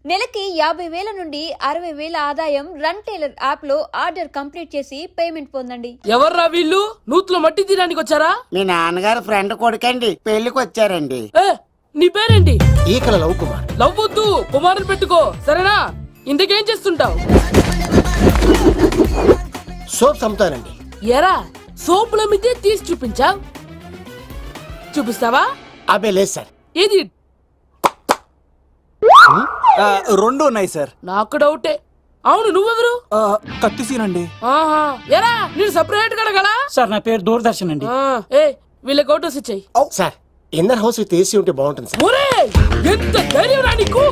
నెలకి 50,000 నుండి 60,000 ఆదాయం రన్ టైలర్ యాప్ లో ఆర్డర్ కంప్లీట్ చేసి పేమెంట్ పొందండి. ఎవర్రా వీళ్ళు? నూతులో మట్టి తీయడానికి వచ్చారా? మీ నాన్నగారు ఫ్రెండ్ కొడుకండి, పెళ్లికి వచ్చారండి. నీ పేరేంటి? ఈకల లవ్ కుమార్. లవ్ వద్దు, కుమారుని పెట్టుకో సరేనా? ఇంతకేం చేస్తుంటావు? సోప్స్ అమ్ముతానండి. ఎరా సోపుల మీద తీసి చూపించావు, చూపిస్తావా? అబ్బే లేదు సార్. ఏది? రెండు ఉన్నాయి సార్. నాకు డౌటే. అవును నువ్వెవరు? కత్తిసీనండి. ఎరా నేను సపరేట్ కడగలా? సార్ నా పేరు దూరదర్శన్ అండి. వీళ్ళ ఫోటోస్ ఇచ్చాయి. సార్ ఇన్నర్ హౌస్ ఏసీ ఉంటే బాగుంటుంది సార్. ఒరే ఎంత ధైర్యం రా నీకు!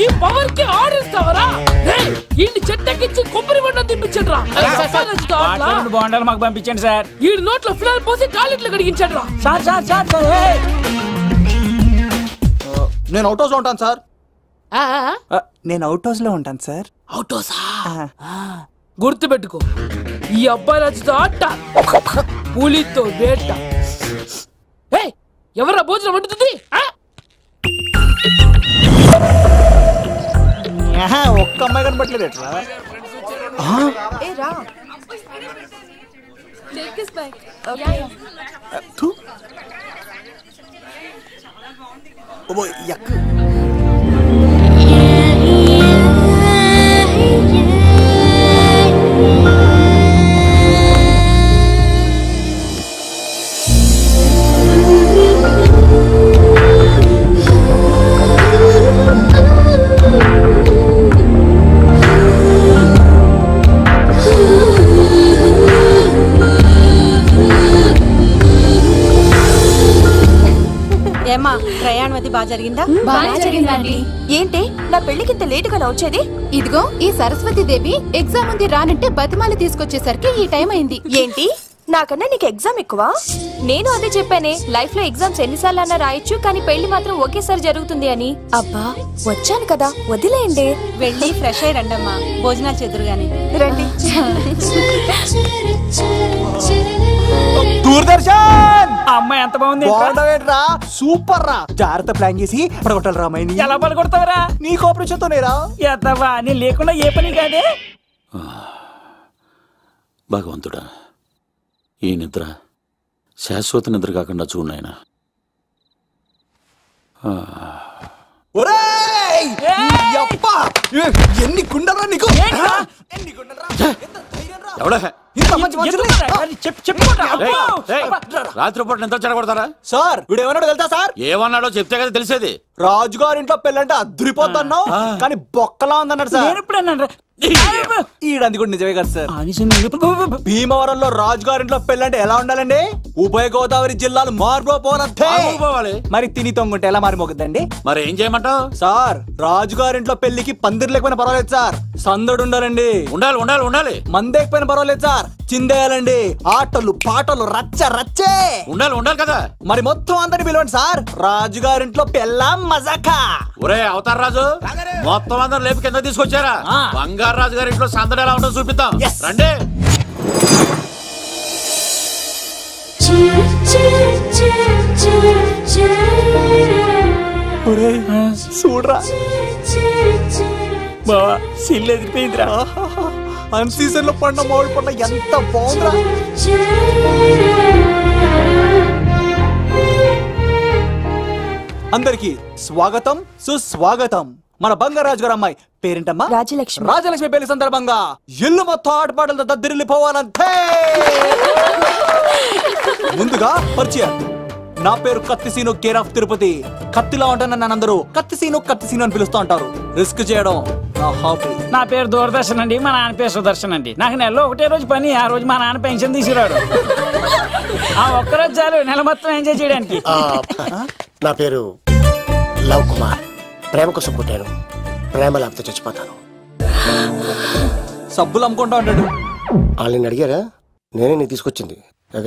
ఈ పవర్ కి ఆర్డర్ ఇస్తావరా? ఈ చెట్టెక్కించి కొబ్బరి బండ తిప్పించండి రా. బాండాలు మాకు పంపించండి సార్. ఈ నోట్లో ఫిల్టర్ పోసి టాయిలెట్లు కడిగించండి రా. సార్ సార్ సార్ సార్ నేను అవుట్ హౌస్ లో ఉంటాను సార్. నేను అవుట్ హౌస్ లో ఉంటాను సార్. అవుట్ హౌసా? గుర్తు పెట్టుకో, ఈ అబ్బాయి రాజుతో ఆట, పులితో వేట. ఎవరా భోజనం వండుతుంది? ఒక్క అమ్మాయి కనబట్లేదు ఎట్లా? ఏమా ప్రయాణం అది బాగా జరిగిందా? బాగా జరిగిందండి. ఏంటి నా పెళ్లికి ఇంత లేటుగా వచ్చేది? ఇదిగో ఈ సరస్వతి దేవి ఎగ్జామ్ ఉంది రానంటే బతిమాలి తీసుకొచ్చేసరికి ఈ టైం అయింది. ఏంటి నాకన్నా నీకు ఎగ్జామ్ ఎక్కువ? నేను అదే చెప్పానే, లైఫ్ లో ఎగ్జామ్స్ ఎన్నిసార్లు అన్నా రాయొచ్చు, కానీ పెళ్లి మాత్రం ఒకేసారి జరుగుతుంది అని. అబ్బా వచ్చాను కదా వదిలేయండి. వెళ్ళి ఫ్రెష్ అయ్యి రండమ్మా, భోజనాలు చెదురు గాని రండి. దూరదర్శన్ అమ్మాయి ఎంత బాగుంది! బాగుండవేట్రా, సూపర్ రా. జాగ్రత్త ప్లాన్ చేసి పడగొట్టాలి రామాయణి. ఎలా పడగొడతావరా? నీ కోఆపరేషన్ తోనేరా. ఎత్తవా నీ లేకుండా ఏ పని కాదే. భగవంతుడా, ఈ నిద్ర శాశ్వత నిద్ర కాకుండా చూడు నాయనా. ఎన్ని గుండెలరా నీకు! రాత్రిపూట ఎంత చెడగొడతారా సార్? వీడు ఏమన్నాడు తెలుసా సార్? ఏమన్నాడో చెప్తే కదా తెలిసేది. రాజుగారి ఇంట్లో పెళ్ళంటే అద్దరిపోతున్నావు, కానీ బొక్కలా ఉందన్నాడు సార్. ఈడంది కూడా నిజమే కదా సార్. భీమవరంలో రాజుగారింట్లో పెళ్ళంటే ఎలా ఉండాలండి? ఉభయ గోదావరి జిల్లాలు మారిపోవాలి. మరి తిని తొంగుంటే ఎలా మారిపోతుందండి? మరి ఏం చేయమంటావు సార్? రాజుగారింట్లో పెళ్లికి పందిరి లేకపోయినా పర్వాలేదు సార్, సందడు ఉండాలండి. ఉండాలి ఉండాలి ఉండాలి. మందేకపోయినా పర్వాలేదు సార్, చిందేయాలండి. ఆటలు పాటలు రచ్చ రచ్చే ఉండాలి ఉండాలి కదా. మరి మొత్తం అందరిని పిలవండి సార్, రాజుగారింట్లో పెళ్ళాం మజాకా. ఒరే అవతార్ రాజు, మొత్తం అందరు లేపు కింద తీసుకొచ్చారా? బంగారు రాజు గారి ఇంట్లో సందడి ఎలా ఉంటుందో చూపిద్దాం రండి. చూడరా బావా, సిల్లు ఎదిరిపోయిందిరా. అన్ సీజన్ లో పడిన మామిడి పంట ఎంత బాగుందిరా. అందరికి స్వాగతం సుస్వాగతం. మన బంగారాజు గారు అమ్మాయి పేరేంటమ్మా? రాజలక్ష్మి. రాజలక్ష్మి పెళ్లి సందర్భంగా ఇల్లు మొత్తం ఆటపాటలతో దద్దరిల్లిపోవాలంటే ముందుగా పరిచయం. నా పేరు కత్తిసీను, కేర్ ఆఫ్ తిరుపతి. కత్తిలా ఉంటాను నన్ను అందరూ కత్తిసీను కత్తిసీను అని పిలుస్తూ ఉంటారు. రిస్క్ చేయడం నా హాబీ. నా పేరు దూరదర్శన్ అండి, మా నాన్న పేరు సుదర్శన్ అండి. నాకు నెలలో ఒకటే రోజు పని, ఆ రోజు మా నాన్న పెన్షన్ తీసుకురాడు. ఆ ఒక్కరోజు చాలు నెల మొత్తం ఎంజాయ్ చేయడానికి. నా పేరు లవ్ కుమార్. ప్రేమ కోసం పుట్టాను, ప్రేమ లేకపోతే చచ్చిపోతాను. సబ్బులు అమ్ముకుంటా ఉంటాడు. వాళ్ళని అడిగారా? నేనే నీ తీసుకొచ్చింది.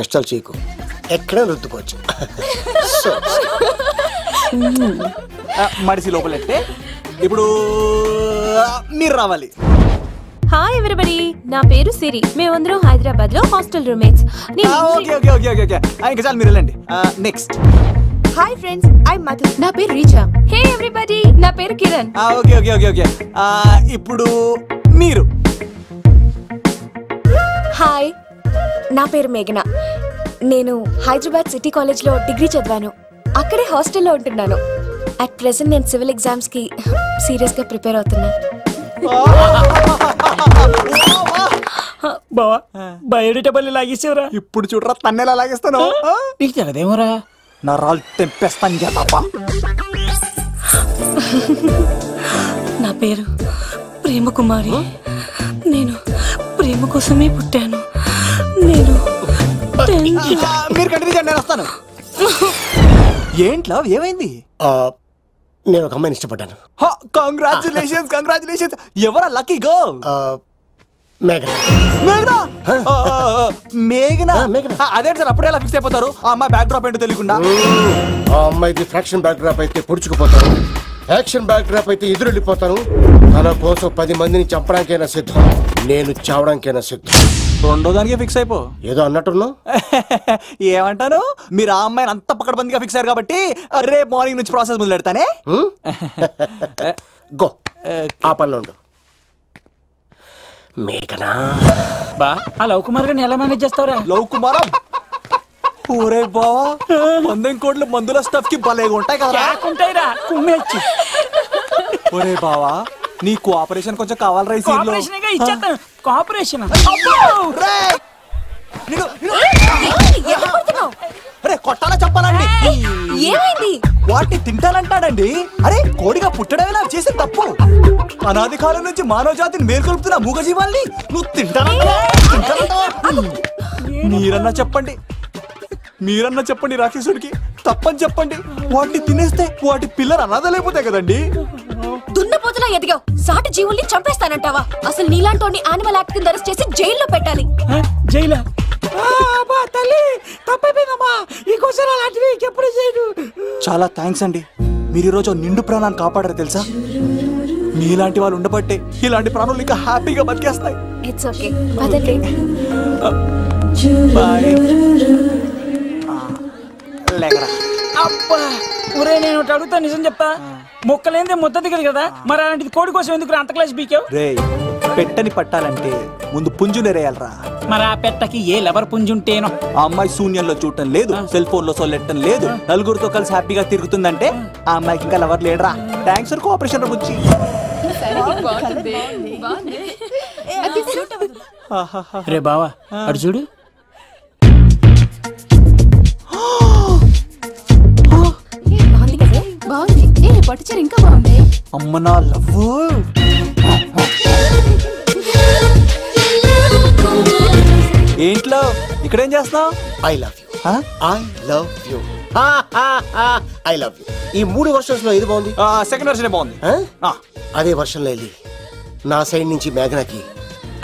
కష్టాలు చేయకు, ఎక్కడే రుద్దుకోవచ్చు. మడిసి లోపలెట్టే ఇప్పుడు మీరు రావాలి. హాయ్ ఎవరీబడీ, నా పేరు సిరి. మేమందరం హైదరాబాద్ లో hostel roommates. Okay okay okay okay okay, ఇంకా చాలు మీరు వెళ్ళండి. Next hi friends, I Madhu. నా పేరు రీచా. హే ఎవ్రీబడి, నా పేరు Kiran. Okay okay okay okay ఇప్పుడు మీరు. హాయ్, నా పేరు మేఘన. నేను హైదరాబాద్ సిటీ కాలేజ్లో డిగ్రీ చదివాను. అక్కడే హాస్టల్లో ఉంటున్నాను. అట్ ప్రెసెంట్ నేను సివిల్ ఎగ్జామ్స్ కి సీరియస్ గా ప్రిపేర్ అవుతున్నా. బావా బయోడేటా బల్లి లాగేసేవరా. ఇప్పుడు చూడరా తన్నేలా లాగేస్తాను. నీకు తెలదేమోరా. నా రాళ్ళు తెంపేస్తాను చేతప్ప. నా పేరు ప్రేమ కుమారి. నేను ప్రేమ కోసమే పుట్టాను. నేను మీరు కంటిన్యూ చేయండి, నేను వస్తాను. ఏంట్లో ఏమైంది? నేను ఒక అమ్మాయిని ఇష్టపడ్డాను. Congratulations congratulations. ఎవరా లక్కీ గర్ల్? మేఘన. మేఘనా? మేఘనా? మేఘనా. అదే సార్, అప్పుడే ఎలా ఫిక్స్ అయిపోతారు? ఆ అమ్మాయి బ్యాక్ డ్రాప్ ఏంటో తెలియకుండా. ఆ అమ్మాయిది ఫ్రాక్షన్ బ్యాక్ డ్రాప్ అయితే పొడుచుకుపోతాను, యాక్షన్ బ్యాక్ డ్రాప్ అయితే ఎదురెళ్ళిపోతాను. తన కోసం 10 మందిని చంపడానికైనా సిద్ధం, నేను చావడానికైనా సిద్ధం. రెండో దానికే ఫిక్స్ అయిపో. ఏదో అన్నట్టున్నావు. ఏమంటాను? మీరు ఆ అమ్మాయిని అంత పక్కడబందిగా ఫిక్స్ అయ్యారు కాబట్టి రేపు మార్నింగ్ నుంచి ప్రాసెస్ మొదలు పెడతానే. గో, ఆ పనిలో ఉండు. మేఘనా. బా ఆ లవ్ కుమార్ గారిని ఎలా మేనేజ్ చేస్తావురా? లవ్ కుమారం? ఊరే బావా, 100 కోట్ల మందుల స్టఫ్ కి భలేగా ఉంటాయి కదా. ఉంటాయిరా కుమ్మేచ్చి. ఒరే బావా, నీ కోఆపరేషన్ కొంచెం కావాలరా ఈ సీన్ లో. ఇచ్చేస్తాను కోఆపరేషన్. అరే కొట్టాలా చెప్పాలండి? ఏమైంది? వాటిని తింటానంటాడండి. అరే కోడిగా పుట్టడమేలా చేసే తప్పు. అనాది కాలం నుంచి మానవ జాతిని మేల్కొల్పుతున్న మూగజీవాల్ని నువ్వు తింటానంటా? మీరన్నా చెప్పండి, మీరన్నా చెప్పండి రాక్షసుడికి. తప్పని చెప్పండి. వాటిని తినేస్తే వాటి పిల్లలు అనాథలైపోతాయి కదండి. దున్నపోతులా ఎదిగావు, సాటి జీవుల్ని చంపేస్తానంటావా? అసలు నీలాంటి యానిమల్ యాక్ట్ కింద అరెస్ట్ చేసి జైల్లో పెట్టాలి. జైలా? తల్లి తప్పైపోయిందమ్మా, ఇంకోసారి అలాంటివి ఎప్పుడు చేయడు. చాలా థ్యాంక్స్ అండి, మీరు ఈరోజు నిండు ప్రాణాన్ని కాపాడారు తెలుసా. మీలాంటి వాళ్ళు ఉండబట్టే ఇలాంటి ప్రాణులు ఇంకా హ్యాపీగా బతికేస్తాయి. ఇట్స్ ఓకే, పదండి. బాయ్. లేకరా. అబ్బా ఒరే, నేను ఒకటి అడుగుతా, నిజం చెప్తా. మొక్కలేందే ముద్ద దిగదు కదా, మరి అలాంటిది కోడి కోసం ఎందుకు అంత క్లాస్ బీకావు? రే, పెట్టని పట్టాలంటే ముందు పుంజునేరేయాలరా. మరి ఆ పెట్టకి ఏ లవర్ పుంజుంటేనో. ఆ అమ్మాయి శూన్యంలో చూడటం లేదు, సెల్ ఫోన్ లో సొల్లెట్టం లేదు, నలుగురితో కలిసి హ్యాపీగా తిరుగుతుందంటే ఆ అమ్మాయికి ఇంకా లవర్ లేడరా. థ్యాంక్స్ ఫర్ కోఆపరేషన్ బుచ్చి. రే బావా అడు చూడు. బాగుంది. పట్టుచీర ఇంకా బాగుంది. అమ్మ నా లవ్. ఏంట్లో ఇక్కడేం చేస్తున్నావు? I love you. I love you. I love you. ఈ 3 వర్షన్స్ లో ఏది బాగుంది? సెకండ్ వర్షన్ బాగుంది. అదే వర్షంలో వెళ్ళి నా సైడ్ నుంచి మేఘనాకి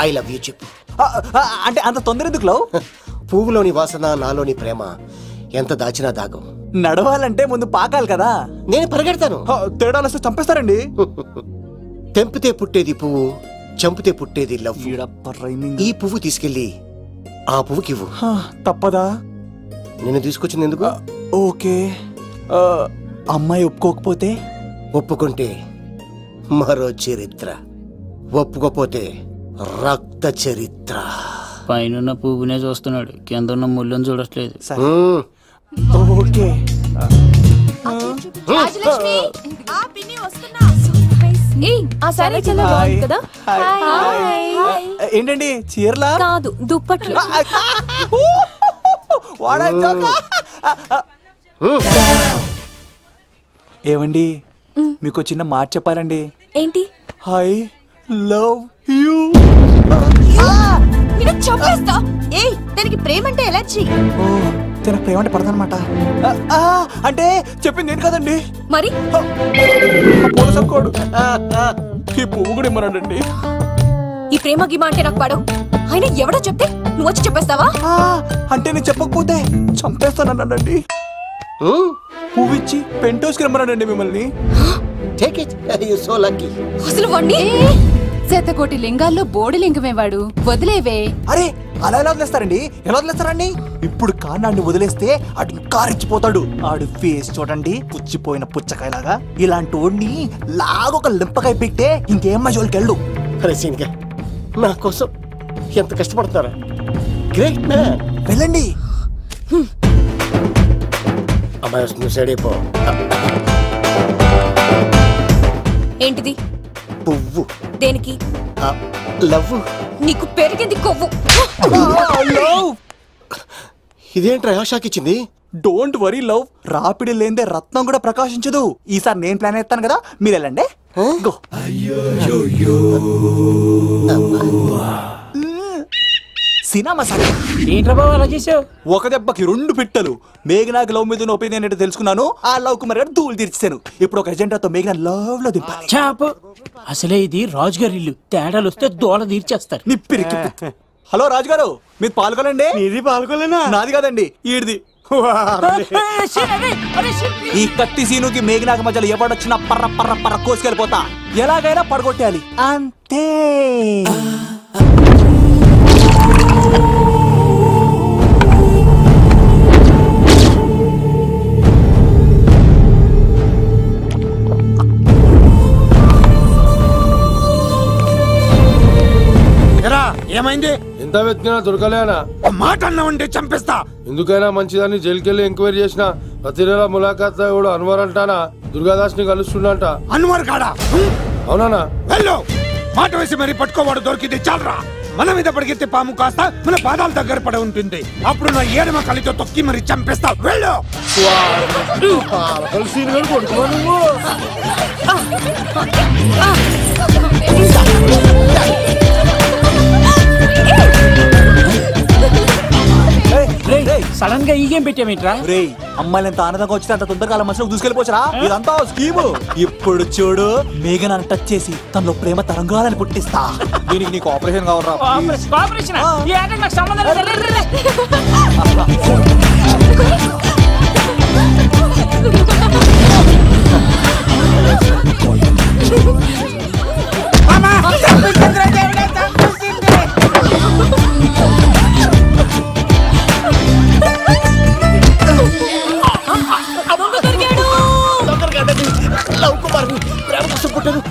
ఐ లవ్ యూ చెప్పు. అంటే అంత తొందర ఎందుకు లవ్? పువ్వులోని వాసన, నాలోని ప్రేమ ఎంత దాచినా దాగం. నడవాలంటే ముందు పాకాలి కదా. నేను పరిగెడతాను. తేడాలు వస్తే చంపేస్తారండి. తెంపితే పుట్టేది పువ్వు, చంపితే పుట్టేది లవ్. ఈ పువ్వు తీసుకెళ్ళి ఆ పువ్వుకి ఇవ్వు. తప్పదా? నిన్ను తీసుకొచ్చింది ఎందుకు? ఓకే, అమ్మాయి ఒప్పుకోకపోతే? ఒప్పుకుంటే మరో చరిత్ర, ఒప్పుకోపోతే రక్త చరిత్ర. పైన పువ్వునే చూస్తున్నాడు, కింద ఉన్న ముళ్ళని చూడట్లేదు. ఓకే. ఆ సారీ చాలా బాగుంది కదా. ఏంటండి చీరలా? కాదు, దుప్పట్లు. ఏవండి, మీకు చిన్న మాట చెప్పాలండి. ఏంటి? I love you. చంపేస్తా. ఏయ్, దానికి ప్రేమ అంటే ఎలర్జీ. తనకు ప్రేమ అంటే పడదనమాట. అంటే చెప్పింది ఏంటి కదండి. మరి పోలసంకోడు ఈ పువ్వు కూడా ఇమ్మనండి. ఈ ప్రేమ గిమ అంటే నాకు పడవు. అయినా ఎవడో చెప్తే నువ్వు వచ్చి చెప్పేస్తావా? అంటే నేను చెప్పకపోతే చంపేస్తానండి. పువ్వు ఇచ్చి పెంటోస్కి రమ్మనండి మిమ్మల్ని. అసలు వాణ్ణి శతకోటి లింగాల్లో బోడి లింగమే వాడు, వదిలేవే. అరే అలా ఎలా వదిలేస్తారండి? ఎలా వదిలేస్తారండి? ఇప్పుడు కాన్నాడిని వదిలేస్తే ఆడు ఇంకా రెచ్చిపోతాడు. ఆడు ఫేస్ చూడండి, పుచ్చిపోయిన పుచ్చకాయలాగా. ఇలాంటి వాడిని లాగొక లింపకాయ పెట్టే ఇంకేం మజోలికి వెళ్ళు. అరే సీన్గా నా కోసం ఎంత కష్టపడతారా? Great man. వెళ్ళండి. అమ్మాయి వస్తుంది, సైడ్ అయిపో. ఏంటిది? పువ్వు. దేనికి? లవ్. నీకు పెరిగింది కొవ్వు. ఇదేంట్రా షాక్ ఇచ్చింది? డోంట్ వరీ లవ్, రాపిడి లేదే రత్నం కూడా ప్రకాశించదు. ఈసారి నేను ప్లాన్ ఎత్తాను కదా, మీరు వెళ్ళండి. గో. సినిమా సార్ ఏంట్రా బాబు అలా చేసావు? ఒక దెబ్బకి 2 పిట్టలు. మేఘనాకి లవ్ మీద ఒపీనియన్ ఏంటో తెలుసుకున్నాను. ఆ లవ్ కుమార్ గారు ధూళి తీర్చాను. ఇప్పుడు ఒక ఎజెండాతో మేఘనా లవ్ లో దింపాలి. చాపు. అసలే ఇది రాజుగారి ఇల్లు, తేడాలు వస్తే దోళ తీర్చేస్తారు. నిప్పిరికి. హలో రాజుగారు, మీరు పాల్గొనండి. ఇది పాల్గొలేనా? నాది కాదండి, ఈడిది. ఈ కత్తి సీనుకి మేఘనాకి మధ్యలో ఎవడొచ్చినా పర్ర పర్ర పర్ర కోసుకెళ్ళిపోతా. ఎలాగైనా పడగొట్టాలి అంతే. ఏమైంది? ఎంత వెతికినా దొరకలేనా? మాట అన్నావంటే చంపేస్తా. ఎందుకైనా మంచిదని జైలుకెళ్ళి ఎంక్వైరీ చేసిన ప్రతి నెల ములాఖాత్ కూడా అన్వర్ అంటానా దుర్గాదాస్ ని కలుస్తుందంట. అన్వర్ కాడా? అవునా? వెళ్ళు. మాట వేసి మరి పట్టుకోవాడు దొరికింది చాలరా. మన మీద పడిగితే పాము కాస్త మన పాదాల దగ్గర పడి ఉంటుంది. అప్పుడు నా ఏడమ కలితో తొక్కి మరి చంపేస్తా. వెళ్ళు. సడన్ గా ఈ గేమ్ పెట్టామేంట్రా? రే, అమ్మాయిలు ఎంత ఆనందంగా వచ్చితే అంత తొందరగా మనుషులకు దూసుకెళ్ళిపోవచ్చురా. ఇదంతా స్కీము. ఇప్పుడు చూడు, మేఘనాన్ని టచ్ చేసి తనలో ప్రేమ తరంగాలని పుట్టిస్తా. దీనికి నీకు ఆపరేషన్ కావాలరా? ఆపరేషన్? ఈ ఆటకు నాకు సంబంధం లేదు.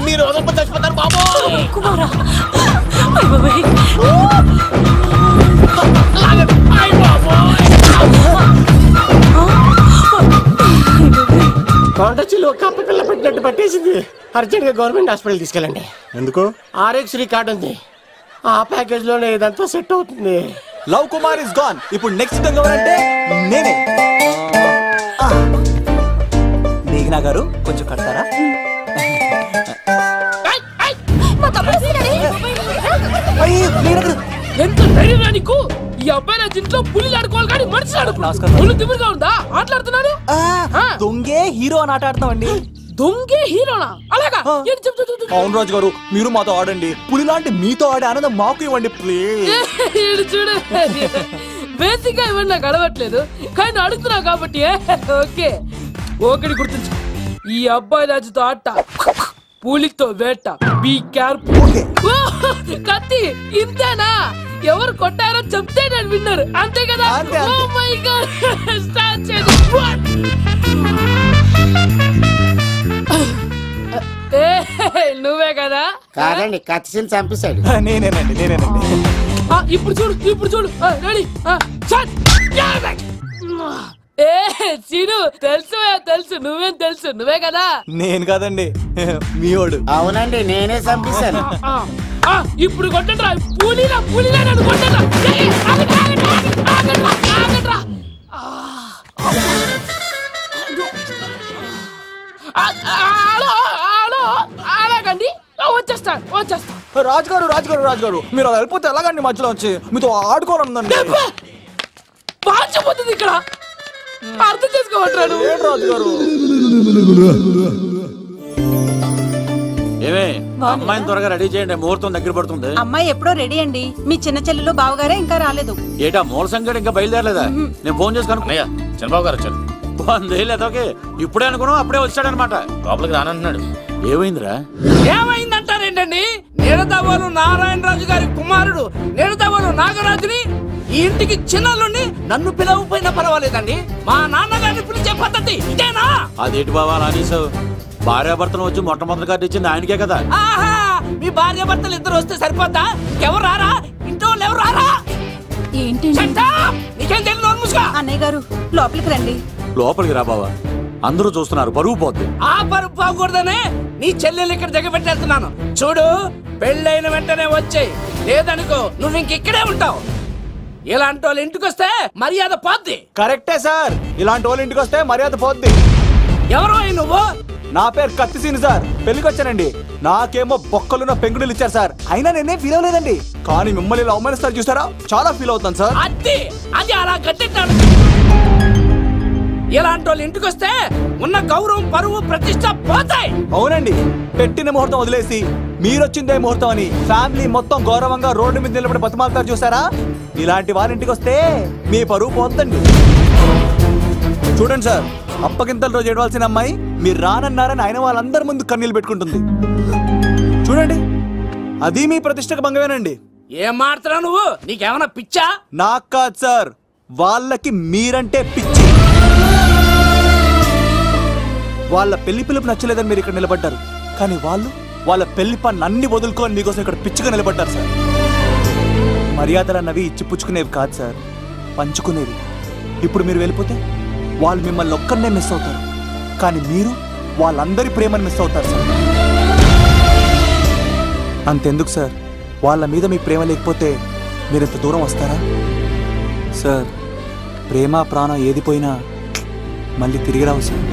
మీరు చచ్చిపోతారు బాబు. కుమారా కొండచిలో కప్ప పిల్ల పెట్టినట్టు పట్టేసింది. అర్జెంట్ గా గవర్నమెంట్ హాస్పిటల్ తీసుకెళ్ళండి. ఎందుకు? ఆర్ఎక్స్ కార్డు ఉంది, ఆ ప్యాకేజ్ లోనే ఇదంతా సెట్ అవుతుంది. Love Kumar is gone. ఇప్పుడు నెక్స్ట్ దొంగ ఎవరంటే నేనే. మేఘనా గారు కొంచెం కడతారా? ఎంత ధైర్యం నీకు? ఈ అబ్బాయి నా ఇంట్లో పులిలు ఆడుకోవాలి కానీ మనిషి ఆడుకో. పులి తిమ్మిరిగా ఉందా? ఆటలాడుతున్నాడు. దొంగే హీరో అని ఆట ఆడతామండి. దొంగే హీరోనా? అలాగా? అవును రాజు గారు, మీరు మాతో ఆడండి. పులి లాంటి మీతో ఆడే ఆనందం మాకు ఇవ్వండి ప్లీజ్. చూడు, బేసిక్ గా ఇవన్నీ నాకు అడగట్లేదు, కానీ అడుగుతున్నా కాబట్టి ఓకే. ఒకటి గుర్తుంచు, ఈ అబ్బాయి రాజుతో ఆట, పులితో వేట. Be careful. కత్తి ఇంతేనా? ఎవరు కొట్టారో చెప్తే నేను విన్నారు, అంతే కదా? ఓ మై గాడ్, స్టార్ట్ చేయండి. నువ్వే కదా? కాదండి, కత్తిసీలు చంపేశాడు. నేనేనండి. ఇప్పుడు చూడు. రెడీ. సీను, తెలుసు నువ్వేం తెలుసు, నువ్వే కదా? నేను కాదండి, మీవాడు. అవునండి, నేనే చంపేశాను. ఇప్పుడు కొట్టండిరా, పూలీలా నన్ను కొట్టండిరా. అలాగండి, వచ్చేస్తా. రాజుగారు మీరు అలా వెళ్ళిపోతే ఎలాగండి? మధ్యలో వచ్చి మీతో ఆడుకోవాలనుందండి. పాచిపోతుంది ఇక్కడ, అర్థం చేసుకోవట్రాడు. రాజుగారు ఏమే, అమ్మాయిని త్వరగా రెడీ చేయండి, ముహూర్తం దగ్గర పడుతుంది. అమ్మాయి ఎప్పుడో రెడీ అండి. మీ చిన్న చెల్లెలు బావగారే ఇంకా రాలేదు. ఏటా మూల సంగతి ఇంకా బయలుదేరలేదా? నేను ఫోన్ చేసి కనుక్కున్నాయా? చంద్రబాబు గారు వచ్చారు. వందేలేదోకే, ఇప్పుడే అనుకున్నావు, అప్పుడే వచ్చాడనమాట. లోపలికి రానంటున్నాడు. ఏమైందిరా? ఏమైందంటారేంటండి? నేను నిడదవోలు నారాయణరాజు గారి కుమారుడు నిడదవోలు నాగరాజుని ఈ ఇంటికి చిన్నల్లుండి నన్ను పిలవకపోయినా పర్వాలేదండి. మా నాన్నగారిని పిలిచే పద్ధతి ఇదేనా? అదేంటి బాబా నానీసావు? భార్యాభర్తలు వచ్చి మొట్టమొదటి కార్డు ఇచ్చింది ఆయనకే కదా. ఆహా, మీ భార్యాభర్తలు ఇద్దరు వస్తే సరిపోతా? ఎవరు రారా? ఇంట్లో ఎవరు రారా? ఏంటి నీకేం తెలియదు? అన్నయ్య గారు లోపలికి రండి. లోపలికి రా బాబా, అందరూ చూస్తున్నారు, పరువు పోద్ది. ఆ పరువు పోకూడదనే నీ చెల్లెలు ఇక్కడ దిగబెట్టేస్తున్నాను. చూడు, పెళ్ళైన వెంటనే వచ్చాయి, లేదనుకో నువ్వు ఇంకెక్కడే ఉంటావు. ఇలాంటి వాళ్ళు ఇంటికి వస్తే మర్యాద పోద్ది. కరెక్టే సార్, ఇలాంటి వాళ్ళు ఇంటికి వస్తే మర్యాద పోద్ది. ఎవరో నువ్వు? నా పేరు కత్తిసీని సార్, పెళ్లికి వచ్చానండి. నాకేమో బొక్కలున్న పెంగుడులు ఇచ్చారు సార్, అయినా నేనే ఫీల్ అవ్వలేదండి. కానీ మిమ్మల్ని ఇలా అవమానిస్తారు చూసారా, చాలా ఫీల్ అవుతాను సార్. అది అలా గట్టెట్టాను. ఇలాంటి వాళ్ళు ఇంటికి వస్తే ఉన్న గౌరవం, పరువు, ప్రతిష్ట పోతాయి. అవునండి, పెట్టిన ముహూర్తం వదిలేసి మీరొచ్చిందే ముహూర్తం అని ఫ్యామిలీ మొత్తం గౌరవంగా రోడ్డు మీద నిలబడి బతిమాలుతారు చూసారా. ఇలాంటి వారింటికి వస్తే మీ పరువు పోతండి. చూడండి సార్, అప్పగింతల రోజు ఏడవలసిన అమ్మాయి మీరు రానన్నారని ఆయన వాళ్ళందరి ముందు కన్నీళ్ళు పెట్టుకుంటుంది. చూడండి, అది మీ ప్రతిష్టకు భంగమేనండి. ఏం మాట్లాడుతున్నావు నువ్వు? నీకేమన్నా పిచ్చా? నాకు కాదు సార్, వాళ్ళకి మీరంటే పిచ్చి. వాళ్ళ పెళ్లి పిలుపు నచ్చలేదని మీరు ఇక్కడ నిలబడ్డారు, కానీ వాళ్ళు వాళ్ళ పెళ్లి పన్ను అన్ని వదులుకొని మీకోసం ఇక్కడ పిచ్చిగా నిలబడ్డారు సార్. మర్యాదలు అన్నవి ఇచ్చిపుచ్చుకునేవి కాదు సార్, పంచుకునేవి. ఇప్పుడు మీరు వెళ్ళిపోతే వాళ్ళు మిమ్మల్ని ఒక్కరినే మిస్ అవుతారు, కానీ మీరు వాళ్ళందరి ప్రేమను మిస్ అవుతారు సార్. అంతెందుకు సార్, వాళ్ళ మీద మీ ప్రేమ లేకపోతే మీరు ఇంత దూరం వస్తారా సార్? ప్రేమ ప్రాణం ఏది పోయినా మళ్ళీ తిరిగి రావు సార్.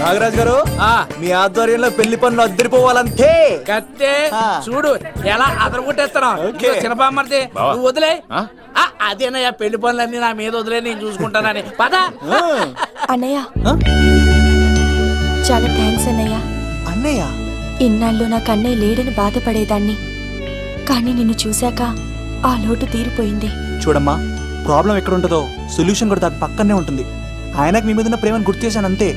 నాగరాజ్ గారు, మీ ఆధ్వర్యంలో పెళ్లి పనులు అద్దరిపోవాలంతే. కత్తే చూడు ఎలా అదరగొట్టేస్తున్నావు. చిన్నపామర్ది నువ్వు వదిలే. అదేనయ్యా, పెళ్లి పనులన్నీ నా మీద వదిలే, నేను చూసుకుంటానని. పద అన్నయ్య, చాలా థ్యాంక్స్ అన్నయ్య. అన్నయ్య, ఇన్నాళ్ళు నాకు అన్నయ్య లేడని బాధపడేదాన్ని, కానీ నిన్ను చూశాక ఆ లోటు తీరిపోయింది. చూడమ్మా, ప్రాబ్లం ఎక్కడ ఉంటుందో సొల్యూషన్ కూడా దాని పక్కనే ఉంటుంది. ఆయనకు మీ మీద ఉన్న ప్రేమను గుర్తు చేశాను అంతే.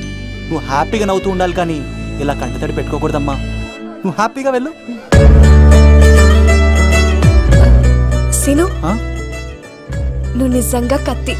నువ్వు హ్యాపీగా నవ్వుతూ ఉండాలి, కానీ ఇలా కంటతడి పెట్టుకోకూడదమ్మా. నువ్వు హ్యాపీగా వెళ్ళు. సీను, నువ్వు నిజంగా కత్తి.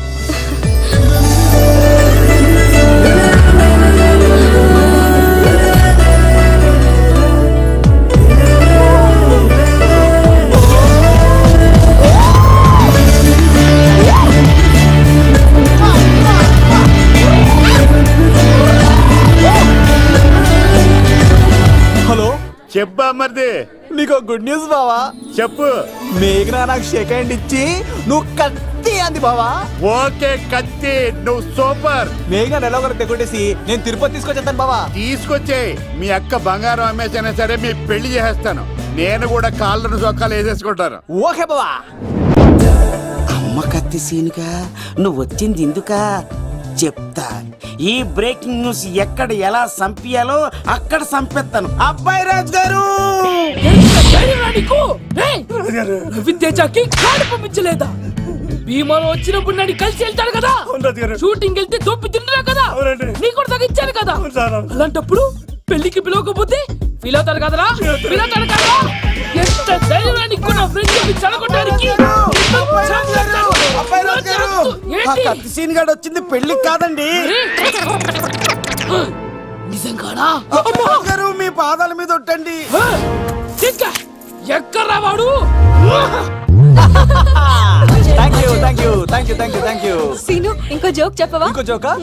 హలో, చెప్పా మరిది. నీకు గుడ్ న్యూస్ బావా. చెప్పు. మేఘనా నాకు షేక్ హ్యాండ్ ఇచ్చి నువ్వు కత్తి అంది బావా. ఓకే కత్తి, నువ్వు సూపర్. మేఘనా ఎలా ఒకరు తెగొట్టేసి నేను తిరుపతి తీసుకొచ్చేస్తాను బావా. తీసుకొచ్చే మీ అక్క బంగారం అమ్మేసైనా సరే మీ పెళ్లి చేసేస్తాను. నేను కూడా కాళ్ళను చొక్కాలు వేసేసుకుంటాను. ఓకే బావా. అమ్మ కత్తి సీనుగా నువ్వు వచ్చింది ఎందుకా చెప్తా. ఈ బ్రేకింగ్ న్యూస్ ఎక్కడ ఎలా సంపియాలో అక్కడ సంపెత్తాను. అబ్బాయి రాజు గారు, రవితేజకి కార్డు పంపించలేదా? భీమాలో వచ్చినప్పుడు నన్ను కలిసి వెళ్తాడు కదా, షూటింగ్ వెళ్తే దొప్పి తింటున్నా కదా, నీ కూడా తగ్గించాను కదా. అలాంటప్పుడు పెళ్లికి పిలవకపోతే ఫీల్ అవుతారు కదరా, ఫీల్ అవుతాడు కదా. ఎంత ధైర్యాన్ని నా ఫ్రెండ్ చదవడానికి. కత్తి సీన్ గాడు వచ్చింది పెళ్లికి కాదండి. నిజంగానా? గారు మీ పాదాల మీద ఒట్టండి. ఎక్కడ్రా వాడు? సీను, ఇంకో జోక్ చెప్పవా? ఇంకో జోకా?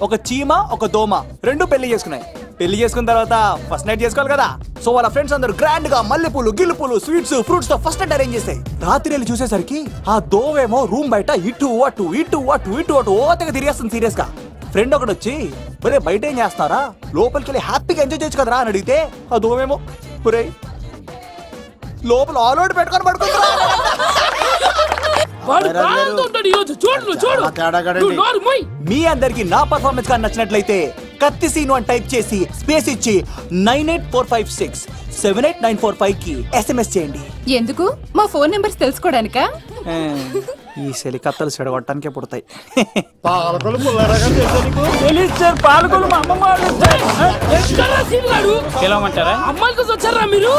ఒక చీమ ఒక దోమ రెండు పెళ్లి చేసుకున్నాయి. పెళ్లి చేసుకున్న తర్వాత ఫస్ట్ నైట్ చేసుకోవాలి కదా. సో వాళ్ళ ఫ్రెండ్స్ అందరూ గ్రాండ్ గా మల్లెపూలు, గిల్లుపూలు, స్వీట్స్, ఫ్రూట్స్ తో ఫస్ట్ నైట్ అరేంజ్ చేస్తాయి. రాత్రి వెళ్ళి చూసేసరికి ఆ దోవేమో రూమ్ బయట ఇటు అటు ఇటు అటు ఇటు అటు ఓతగా తిరిగేస్తుంది సీరియస్ గా. ఫ్రెండ్ ఒకటి వచ్చి, ఒరే బయట ఏం చేస్తారా, లోపలికి వెళ్ళి హ్యాపీగా ఎంజాయ్ చేయొచ్చు కదరా అని అడిగితే ఆ దోవేమో, ఒరే లోపల ఆల్ అవుట్ పెట్టుకొని పడుకుంటా. వాడు ప్రాణంతో ఉంటాడు ఈ రోజు. చూడు చూడు. మీ అందరికి నా పర్ఫార్మెన్స్ గా నచ్చినట్లయితే కత్తి సీను అని టైప్ చేసి స్పేస్ ఇచ్చి 98456 78945 కి SMS చేయండి. ఎందుకు? మా ఫోన్ నెంబర్స్ తెలుసుకోవడానికా? ఈ సెలికత్తలు చెడగొట్టడానికే పుడతాయి. పిలవమంటారా? అమ్మాయిల కోసం వచ్చారా మీరు?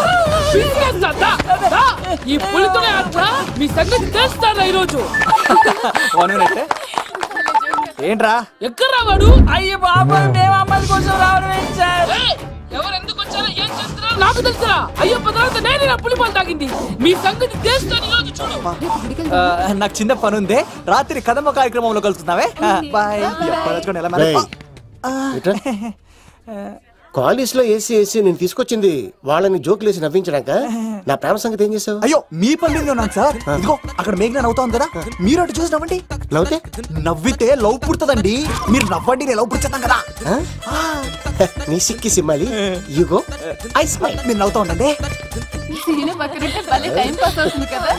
ఈ పులితోనే అట్లా మీ సంగతి తెలుస్తారా ఈ రోజు? ఏంట్రా ఎక్కడ వాడు? అయ్యో బాబు, మేము అమ్మాయిల కోసం రావడం సార్. ఎవరు ఎందుకు వచ్చారో ఏం చేస్తున్నారో నాకు తెలుసురా. అయ్యో తర్వాత నేనే నా పులిపాలు తాగింది. మీ సంగతి తెలుస్తాను ఈ రోజు. చూడు, నాకు చిన్న పని ఉంది. రాత్రి కదమ్మ కార్యక్రమంలో కలుస్తున్నావే. బాయ్. కాలేజ్ లో ఏసీ నేను తీసుకొచ్చింది వాళ్ళని జోకులేసి నవ్వించడాక. నా ప్రేమ సంగతి ఏం చేసావు? అయ్యో మీ పని మీద ఉన్నాను సార్. ఇదిగో అక్కడ మేఘన నవ్వుతా ఉంది కదా, మీరు అటు చూసి నవ్వండి. నవ్వితే లవ్ పుడుతుందండి. మీరు నవ్వండి, నేను లవ్ పుడుతాను కదా. నీ సిక్కి సిమ్మాలి. యుగో ఐ స్మైల్. మీరు నవ్వుతా ఉండండి. టైం పాస్ అవుతుంది కదా.